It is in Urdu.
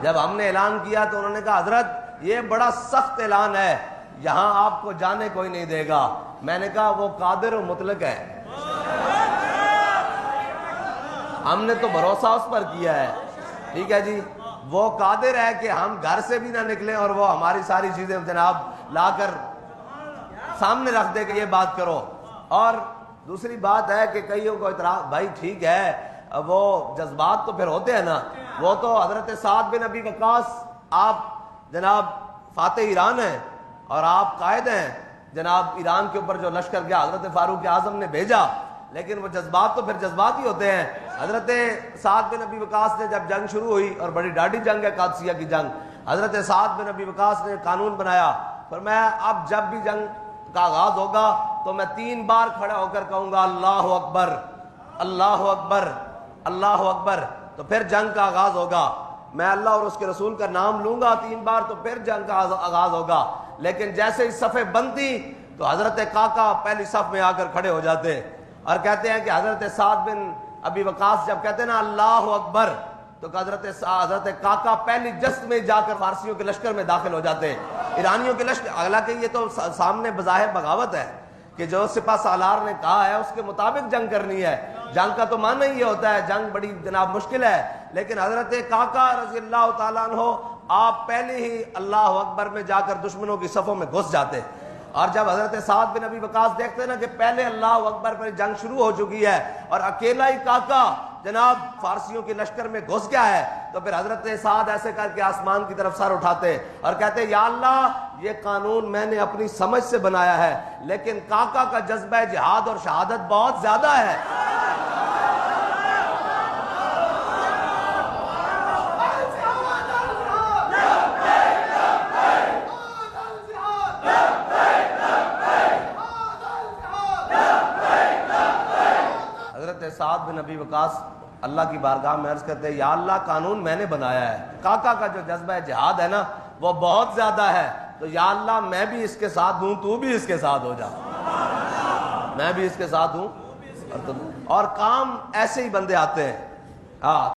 جب ہم نے اعلان کیا تو انہوں نے کہا حضرت یہ بڑا سخت اعلان ہے، یہاں آپ کو جانے کوئی نہیں دے گا۔ میں نے کہا وہ قادر و مطلق ہے، ہم نے تو بھروسہ اس پر کیا ہے، ٹھیک ہے جی، وہ قادر ہے کہ ہم گھر سے بھی نہ نکلیں اور وہ ہماری ساری چیزیں جناب لا کر سامنے رکھ دے کہ یہ بات کرو۔ اور دوسری بات ہے کہ کئیوں کو اعتراض، بھائی ٹھیک ہے وہ جذبات تو پھر ہوتے ہیں نا، وہ تو حضرت سعد بن ابی وقاص، آپ جناب فاتح ایران ہیں اور آپ قائد ہیں، جناب ایران کے اوپر جو لشکر گیا حضرت فاروق اعظم نے بھیجا، لیکن وہ جذبات تو پھر جذبات ہی ہوتے ہیں۔ حضرت سعد بن ابی وقاص نے جب جنگ شروع ہوئی، اور بڑی ڈاڑھی جنگ ہے قادسیہ کی جنگ، حضرت سعد بن ابی وقاص نے قانون بنایا، فرمایا اب جب بھی جنگ کا آغاز ہوگا تو میں 3 بار کھڑا ہو کر کہوں گا اللہ اکبر اللہ اکبر اللہ اکبر، تو پھر جنگ کا آغاز ہوگا، میں اللہ اور اس کے رسول کا نام لوں گا 3 بار تو پھر جنگ کا آغاز ہوگا۔ لیکن جیسے ہی صفیں بنتی تو حضرت قعقاع پہلی صف میں آ کر کھڑے ہو جاتے اور کہتے ہیں کہ حضرت سعد بن ابی وقاص جب کہتے ہیں نا اللہ اکبر، تو حضرت قعقاع پہلی جست میں جا کر فارسیوں کے لشکر میں داخل ہو جاتے، ایرانیوں کے لشکر۔ حالانکہ یہ تو سامنے بظاہر بغاوت ہے کہ جو سپہ سالار نے کہا ہے اس کے مطابق جنگ کرنی ہے، جنگ کا تو معنی یہ ہوتا ہے، جنگ بڑی جناب مشکل ہے، لیکن حضرت قعقاع رضی اللہ تعالیٰ عنہ آپ پہلے ہی اللہ اکبر میں جا کر دشمنوں کی صفوں میں گھس جاتے۔ اور جب حضرت سعد بن ابی وقاص دیکھتے نا کہ پہلے اللہ اکبر پر جنگ شروع ہو چکی ہے اور اکیلا ہی قعقاع جناب فارسیوں کے لشکر میں گھس گیا ہے، تو پھر حضرت سعد ایسے کر کے آسمان کی طرف سر اٹھاتے اور کہتے یا اللہ یہ قانون میں نے اپنی سمجھ سے بنایا ہے، لیکن قعقاع کا جذبہ جہاد اور شہادت بہت زیادہ ہے۔ سعد بن ابی وقاص اللہ کی بارگاہ میں عرض کرتے ہیں یا اللہ قانون میں نے بنایا ہے، قعقاع کا جو جذبہ جہاد ہے نا وہ بہت زیادہ ہے، تو یا اللہ میں بھی اس کے ساتھ ہوں، تو بھی اس کے ساتھ ہو جا، میں بھی اس کے ساتھ ہوں، اور کام ایسے ہی بندے آتے ہیں۔